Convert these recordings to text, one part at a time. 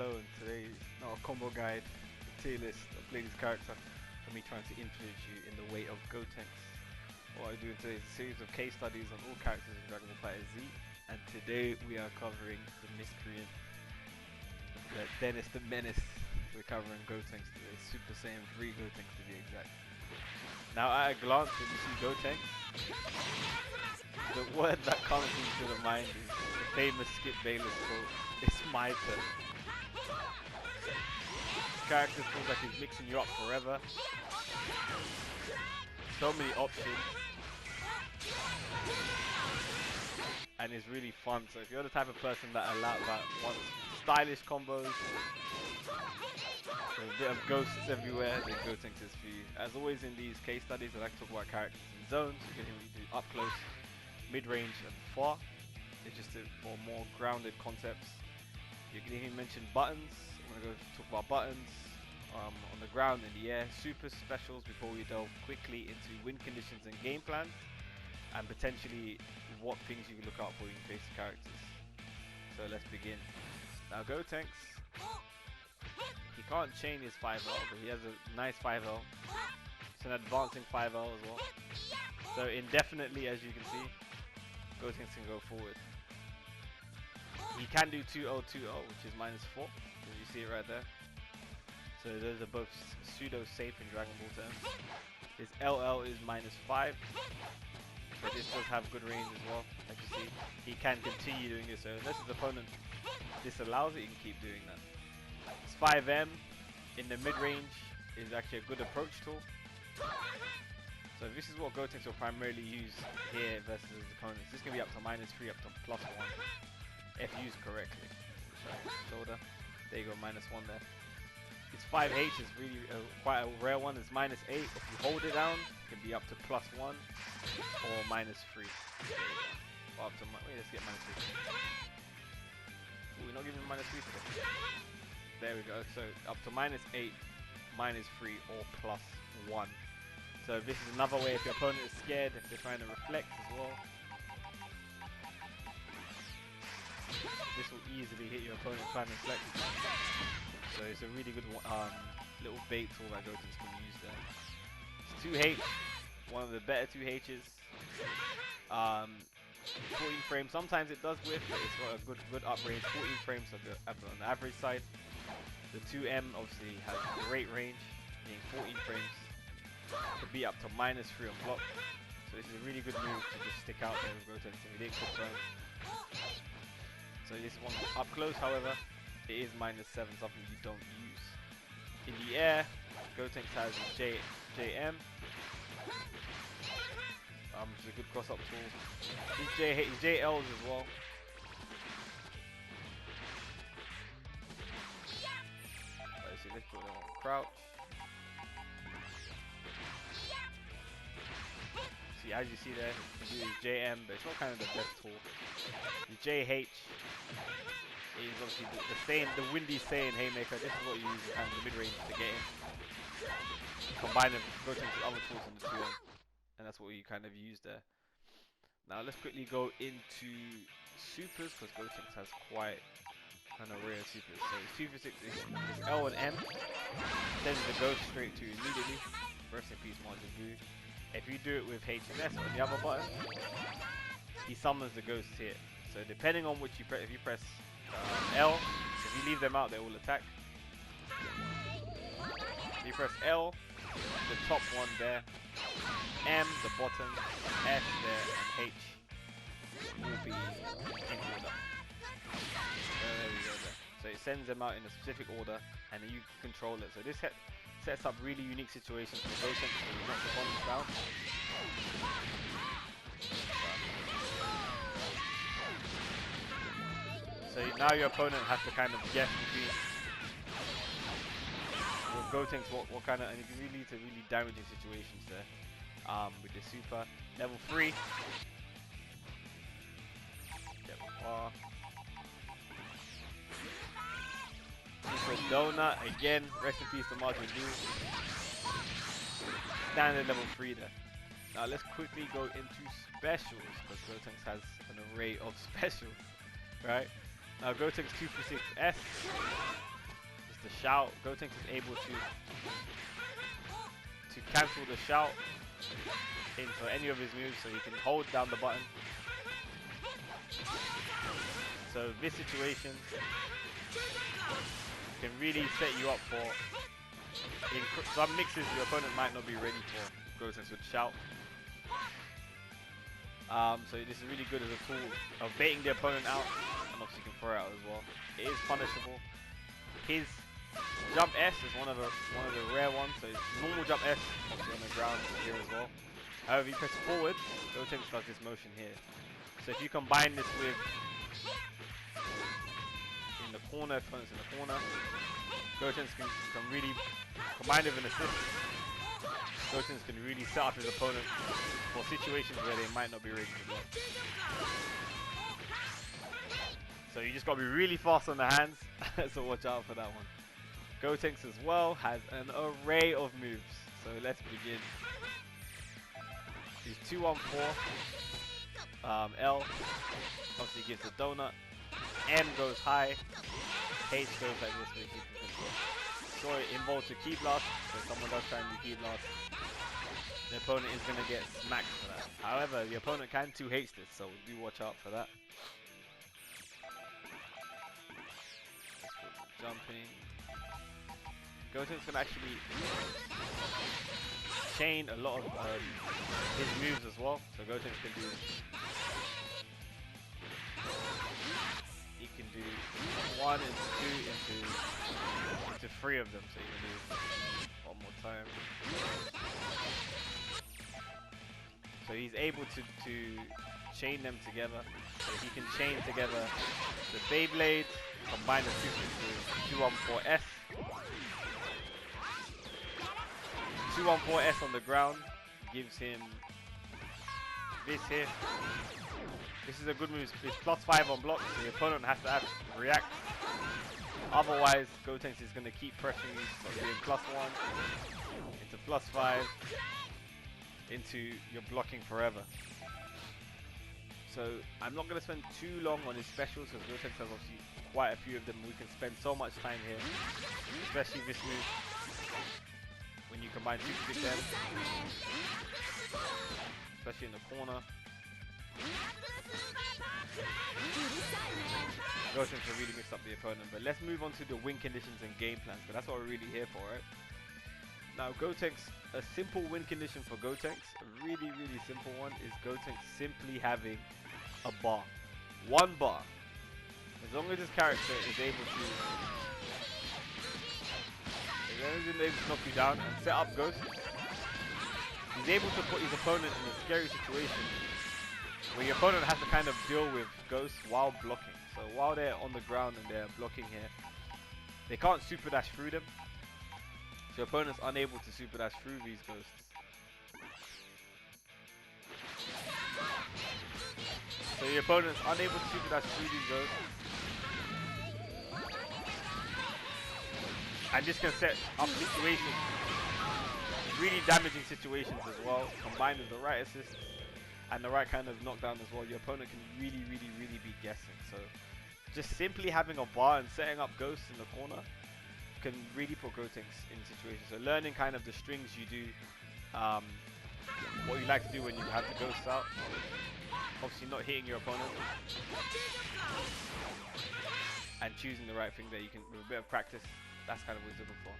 hello, and today is not a combo guide, a tier list of latest character, and me trying to influence you in the way of Gotenks. What I do today is a series of case studies on all characters in Dragon Ball FighterZ, and today we are covering the miscreant, the Dennis the Menace. We're covering Gotenks today, Super Saiyan 3 Gotenks to be exact. Now at a glance, when you see Gotenks, the word that comes into the mind is the famous Skip Bayless quote, "It's my turn." This character feels like he's mixing you up forever. So many options. And it's really fun. So if you're the type of person that wants stylish combos, with a bit of ghosts everywhere, then Gotenks is for you. As always in these case studies, I like to talk about characters in zones. You can hear me do up close, mid-range and far. It's just for more grounded concepts. You can hear me mention buttons. I'm going to go talk about buttons on the ground, in the air, super specials before we delve quickly into win conditions and game plans, and potentially what things you can look out for in face characters. So let's begin. Now Gotenks, he can't chain his 5L, but he has a nice 5L. It's an advancing 5L as well. So indefinitely, as you can see, Gotenks can go forward. He can do 2-0, 2-0, which is -4. As you see it right there. So those are both pseudo safe in Dragon Ball terms. His LL is -5, but this does have good range as well. As you see, he can continue doing this. So unless his opponent disallows it, he can keep doing that. His 5M in the mid range is actually a good approach tool. So this is what Gotenks will primarily use here versus his opponents. This can be up to -3, up to +1 if used correctly. Shoulder, there you go, -1 there. His 5H is really quite a rare one. It's -8. If you hold it down, it can be up to +1 or -3. Or up to wait, let's get -3. Ooh, we're not giving him -3 today. There we go. So up to -8, -3, or +1. So this is another way if your opponent is scared, if they're trying to reflect as well. This will easily hit your opponent trying to reflect. So it's a really good little bait tool that Gotenks can use there. It's 2H, one of the better 2Hs. 14 frames. Sometimes it does whiff, but it's got a good up range. 14 frames on the average side. The 2M obviously has great range, being 14 frames. Could be up to -3 on block. So this is a really good move to just stick out there with Gotenks and we didn't confirm. So this one up close, however, it is -7, something you don't use. In the air, Gotenks has his JM, which is a good cross-up tool. His JLs as well. Let's see, let's put it on crouch. See, as you see there, you use JM, but it's not kind of the best tool. The JH is obviously the windy Saiyan haymaker. This is what you use in kind of the mid-range to get in. Combine them, go to the other tools in the 2M, and that's what you kind of use there. Now let's quickly go into supers, because Gotenks has quite kind of rare supers. So Super 6 is L and M, sends the ghost straight to you immediately. Rest in peace, Majin Buu. If you do it with H and S on the other button, he summons the ghosts here. So depending on which you press, if you press L, if you leave them out, they will attack. If you press L, the top one there, M, the bottom, S there, and H will be in order. There we go there. So it sends them out in a specific order, and then you control it. So this sets up really unique situations for Gotenks to knock the opponents down. So now your opponent has to kind of guess between with Gotenks what kind of, and it can really lead to really damaging situations there. With the super level 3. Super Donut again. Rest in peace to Majin Buu. Standard level 3 there. Now let's quickly go into specials, because Gotenks has an array of specials, right? Now Gotenks 236S the shout. Gotenks is able to cancel the shout into any of his moves, so he can hold down the button. So this situation can really set you up for some mixes your opponent might not be ready for. Gotenks with shout. So this is really good as a tool of baiting the opponent out, and obviously you can throw it out as well. It is punishable. His jump S is one of the rare ones. So it's normal jump S, obviously on the ground here as well. However, if you press forward, Gotenks does this motion here. So if you combine this with in the corner, if opponent's in the corner, Gotenks can really combine with an assist. Gotenks can really set up his opponent for situations where they might not be ready to block. So you just got to be really fast on the hands, so watch out for that one. Gotenks as well has an array of moves, so let's begin. He's 2-1-4. L obviously gives a donut. M goes high. H goes like this, which you can control. So it involves a key blast, so if someone does try and do key blast, the opponent is going to get smacked for that. However, the opponent can 2H this, so do watch out for that. Jumping. Gotenks can actually chain a lot of his moves as well. So Gotenks can do. He can do 1 and 2 into 3 of them. So you can do one more time. So he's able to chain them together. So he can chain together the Beyblade, combine the two into 2-1-4S. 2-1-4S on the ground gives him this here. This is a good move. It's +5 on block, so the opponent has to react. Otherwise, Gotenks is going to keep pressuring you from being +1 into +5 into your blocking forever. So I'm not going to spend too long on his specials because Gotenks has obviously quite a few of them. We can spend so much time here, especially this move when you combine 2 to 10, especially in the corner. Gotenks will really mix up the opponent, but let's move on to the win conditions and game plans, because that's what we're really here for, right? Now Gotenks, a simple win condition for Gotenks, a really simple one, is Gotenks simply having a bar. 1 bar. As long as this character is able to knock you down and set up ghosts, he's able to put his opponent in a scary situation where your opponent has to kind of deal with ghosts while blocking. So while they're on the ground and they're blocking here, they can't super dash through them. So your opponent's unable to super dash through these ghosts. So your opponent's unable to super dash through these ghosts. And this can set up situations, really damaging situations as well, combined with the right assist and the right kind of knockdown as well. Your opponent can really be guessing. So just simply having a bar and setting up ghosts in the corner can really put Gotenks in situations. So learning kind of the strings you do, what you like to do when you have the ghosts out. Obviously not hitting your opponent. And choosing the right thing that you can, with a bit of practice, that's kind of what he's looking for.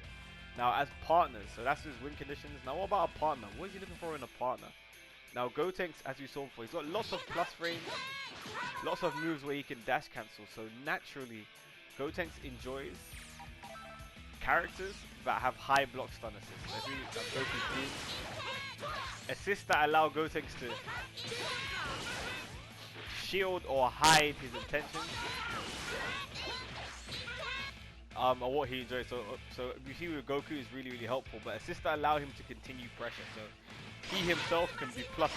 Now as partners, so that's his win conditions. Now what about a partner? What is he looking for in a partner? Now Gotenks, as you saw before, he's got lots of plus frames, lots of moves where he can dash cancel. So naturally, Gotenks enjoys characters that have high block stun assists. That's really Goku's theme. Assists that allow Gotenks to shield or hide his intentions. Or what he enjoys. So you see with Goku is really helpful, but assists that allow him to continue pressure. So he himself can be +1.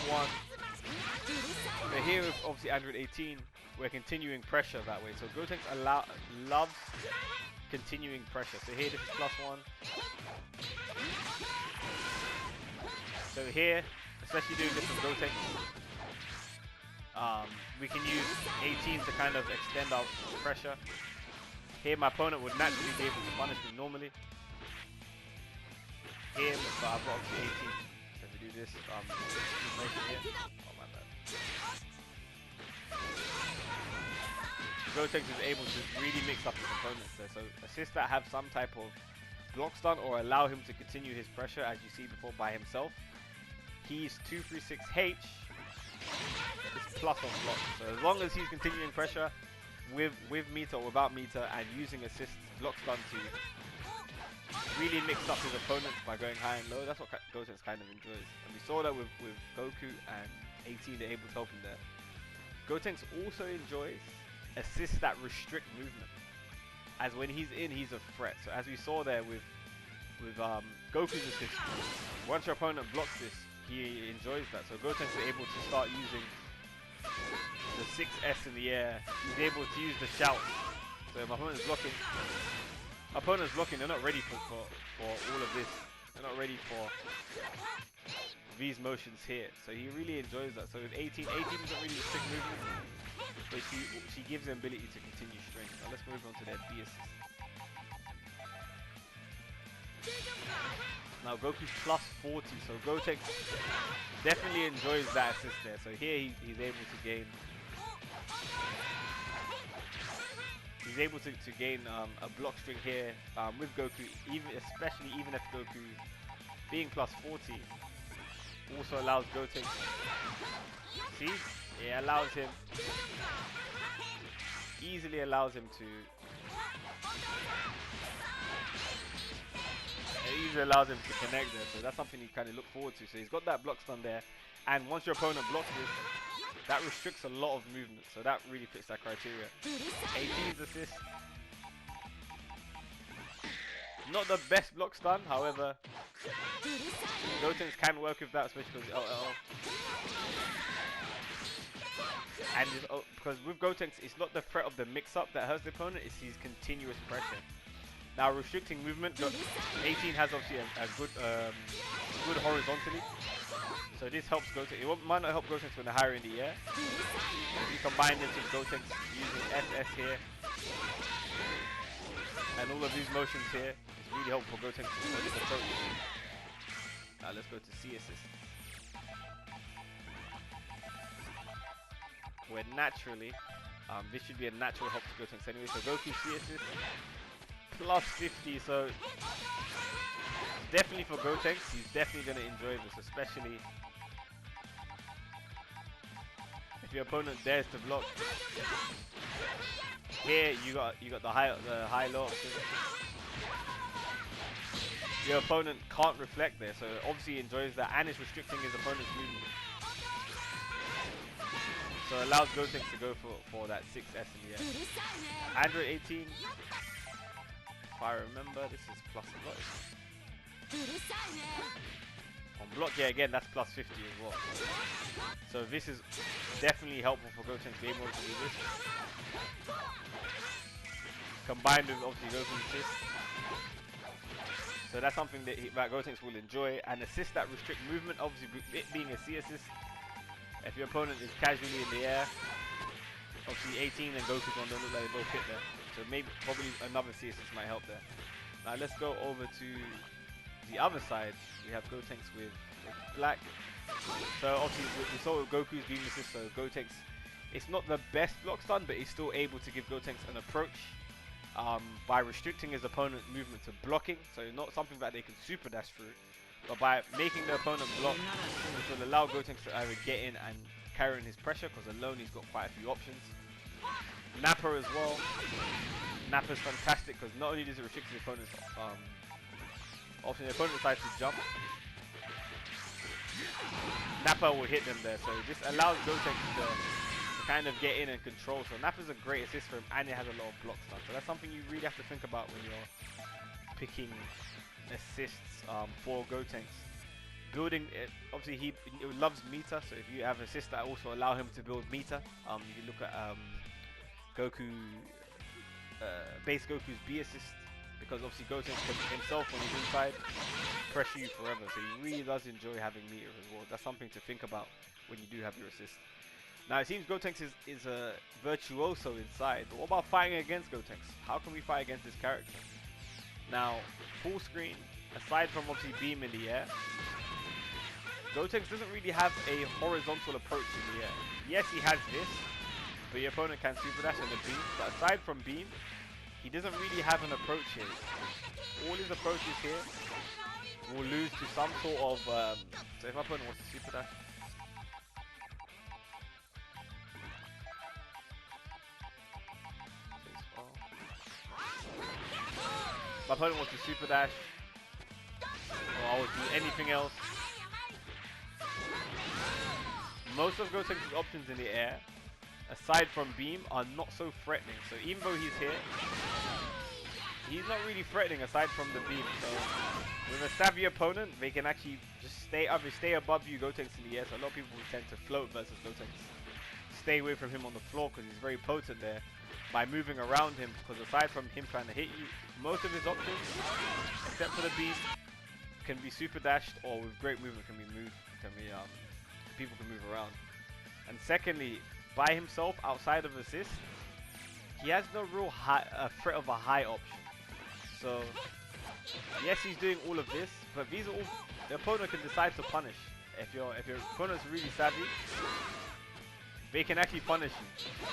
But here with obviously Android 18, we're continuing pressure that way. So Gotenks loves continuing pressure. So here this is +1. So here, especially doing this with Gotenks, we can use 18 to kind of extend our pressure. Here my opponent would naturally be able to punish me normally. Here, but I've got up to 18. So if we do this, here. Oh my bad. Gotenks is able to really mix up his opponents there. So assists that have some type of block stun or allow him to continue his pressure, as you see before, by himself. He's 236H. It's plus on block. So as long as he's continuing pressure with meter or without meter and using assist block stun to really mix up his opponents by going high and low, that's what Gotenks kind of enjoys. And we saw that with Goku and 18, they're able to help him there. Gotenks also enjoys assists that restrict movement, as when he's in, he's a threat. So as we saw there with Goku's assist, once your opponent blocks this, he enjoys that. So Gotenks is able to start using the 6S in the air. He's able to use the shout. So if my opponent's blocking, they're not ready for all of this. They're not ready for these motions here. So he really enjoys that. So with 18 doesn't really restrict movement, but she gives him ability to continue strength. Now let's move on to their B assist. Now Goku's plus 40, so Gotenks definitely enjoys that assist there. So here he's able to gain. He's able to gain a block string here with Goku, especially if Goku being plus 40 also allows Gotenks. See, it allows him, easily allows him to. It easily allows him to connect there, so that's something you kind of look forward to. So he's got that block stun there, and once your opponent blocks this, that restricts a lot of movement, so that really fits that criteria. 18's assist. Not the best block stun, however, Gotenks can work with that, especially because LL. And because with Gotenks, it's not the threat of the mix-up that hurts the opponent, it's his continuous pressure. Now restricting movement, 18 has obviously a good horizontally. So this helps Gotenks. It might not help Gotenks when they're higher in the air. If you combine this with Gotenks using SS here and all of these motions here, it's really helpful for Gotenks for this approach. Now let's go to C assist. Where naturally, this should be a natural help to Gotenks anyway. So Goku C assist plus 50. So definitely for Gotenks, he's definitely going to enjoy this, especially if your opponent dares to block. Here you got the high low option. Your opponent can't reflect there, so obviously he enjoys that, and it's restricting his opponent's movement. So it allows Gotenks to go for that 6S in the air. Android 18, if I remember, this is plus a lot. On block, yeah, again, that's plus 50 as well. So this is definitely helpful for Gotenks to be able to do this. Combined with obviously Goku's assist. So that's something that Gotenks will enjoy. And assist that restrict movement, obviously it being a C assist. If your opponent is casually in the air, obviously 18 and Goku's one don't look like they both hit there. So maybe, probably another C assist might help there. Now let's go over to the other side. We have Gotenks with black. So obviously we saw with Goku's beam assist, so Gotenks, it's not the best block stun, but he's still able to give Gotenks an approach by restricting his opponent's movement to blocking. So not something that they can super dash through, but by making the opponent block, which will allow Gotenks to either get in and carry in his pressure, because alone he's got quite a few options. Nappa as well. Nappa's fantastic because not only does it restrict his opponent's option, the opponent decides to jump, Nappa will hit them there. So this allows Gotenks to kind of get in and control. So Nappa's a great assist for him, and it has a lot of block stuff. So that's something you really have to think about when you're picking assists for Gotenks. Building it, obviously he loves meter, so if you have assists that also allow him to build meter, you can look at base Goku's B assist, because obviously Gotenks can himself when he's inside pressure you forever, so he really does enjoy having meter as well. That's something to think about when you do have your assist. Now it seems Gotenks is a virtuoso inside, but what about fighting against Gotenks? How can we fight against this character? Now, full screen, aside from obviously beam in the air, Gotenks doesn't really have a horizontal approach in the air. Yes, he has this, but your opponent can super dash on the beam, but aside from beam, he doesn't really have an approach here. All his approaches here will lose to some sort of, so if my opponent wants to super dash, my opponent wants to super dash, or I would do anything else. Most of Gotenks' options in the air, aside from beam, are not so threatening. So even though he's here, he's not really threatening aside from the beam. So with a savvy opponent, they can actually just stay above you, Gotenks in the air. So a lot of people tend to float versus Gotenks. Stay away from him on the floor because he's very potent there by moving around him. Because aside from him trying to hit you, most of his options, except for the beam, can be super dashed or with great movement can be moved. People can move around. And secondly, by himself outside of assist, he has no real threat of a high option. So yes, he's doing all of this, but these are all the opponent can decide to punish. If your opponent's really savvy, they can actually punish you.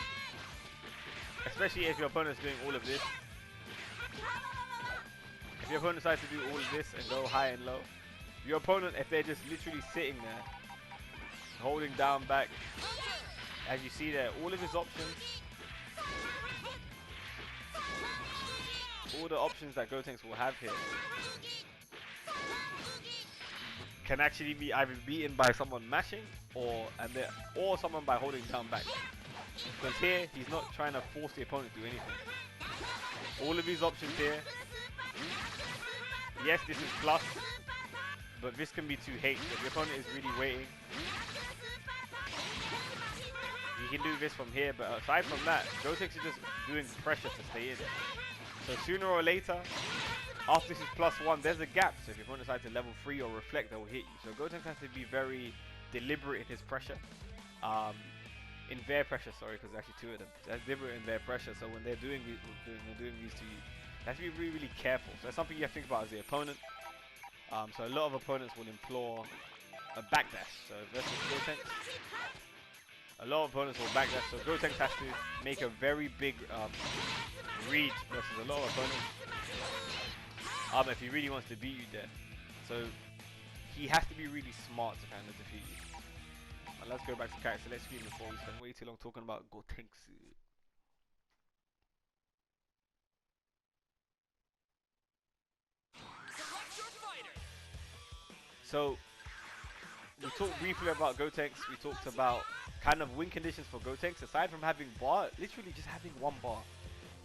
Especially if your opponent's doing all of this. If your opponent decides to do all of this and go high and low, your opponent, if they're just literally sitting there holding down back, as you see there, all of his options, all the options that Gotenks will have here can actually be either beaten by someone mashing or someone by holding down back. Because here he's not trying to force the opponent to do anything. All of these options here, yes, this is plus, but this can be too H. If your opponent is really waiting, you can do this from here, but aside from that, Gotenks is just doing pressure to stay in. So sooner or later, after this is +1, there's a gap. So if your opponent decides to level 3 or reflect, they will hit you. So Gotenks has to be very deliberate in his pressure. In their pressure, sorry, because there's actually two of them. So that's deliberate in their pressure. So when they're doing these to you, you have to be really, really careful. So that's something you have to think about as the opponent. So a lot of opponents will implore a backdash. So versus Gotenks, a lot of opponents will backdash. So Gotenks has to make a very big read versus a lot of opponents. If he really wants to beat you there. So he has to be really smart to kind of defeat you. And let's go back to character select screen before we spend way too long talking about Gotenks. So we talked briefly about Gotenks. We talked about kind of win conditions for Gotenks. Aside from having bar, literally just having one bar,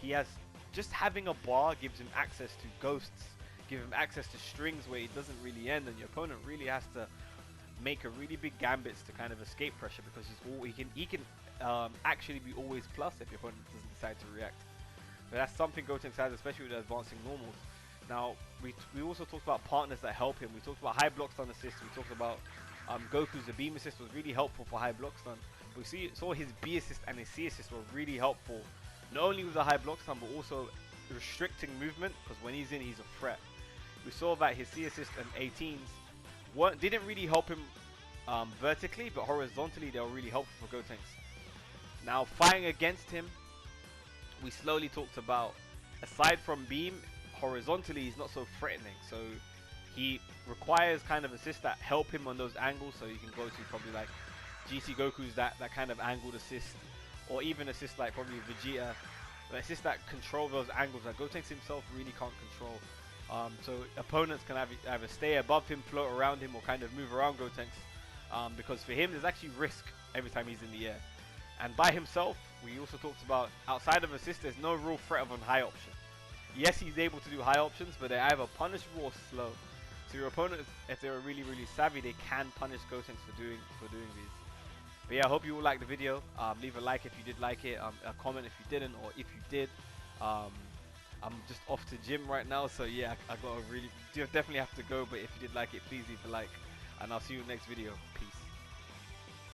he has just having a bar gives him access to ghosts, give him access to strings where it doesn't really end, and your opponent really has to make a really big gambits to kind of escape pressure, because he can actually be always plus if your opponent doesn't decide to react. But that's something Gotenks has, especially with the advancing normals. Now we also talked about partners that help him. We talked about high block stun assist. We talked about Goku's the beam assist was really helpful for high block stun. We saw his B assist and his C assist were really helpful, not only with the high block stun but also restricting movement, because when he's in, he's a threat. We saw that his C assist and 18s didn't really help him vertically, but horizontally they were really helpful for Gotenks. Now fighting against him, we slowly talked about, aside from beam, horizontally he's not so threatening, so he requires kind of assists that help him on those angles. So you can go to probably like GT Goku's that kind of angled assist, or even assists like probably Vegeta, assists that control those angles that Gotenks himself really can't control. So opponents can either stay above him, float around him, or kind of move around Gotenks, because for him there's actually risk every time he's in the air. And by himself, we also talked about, outside of assist, there's no real threat of a high option. Yes, he's able to do high options, but they're either punishable or slow. So your opponents, if they're really, really savvy, they can punish Gotenks for doing these. But yeah, I hope you all liked the video. Leave a like if you did like it, a comment if you didn't, or if you did. I'm just off to gym right now, so yeah, I gotta definitely have to go. But if you did like it, please leave a like, and I'll see you in the next video. Peace.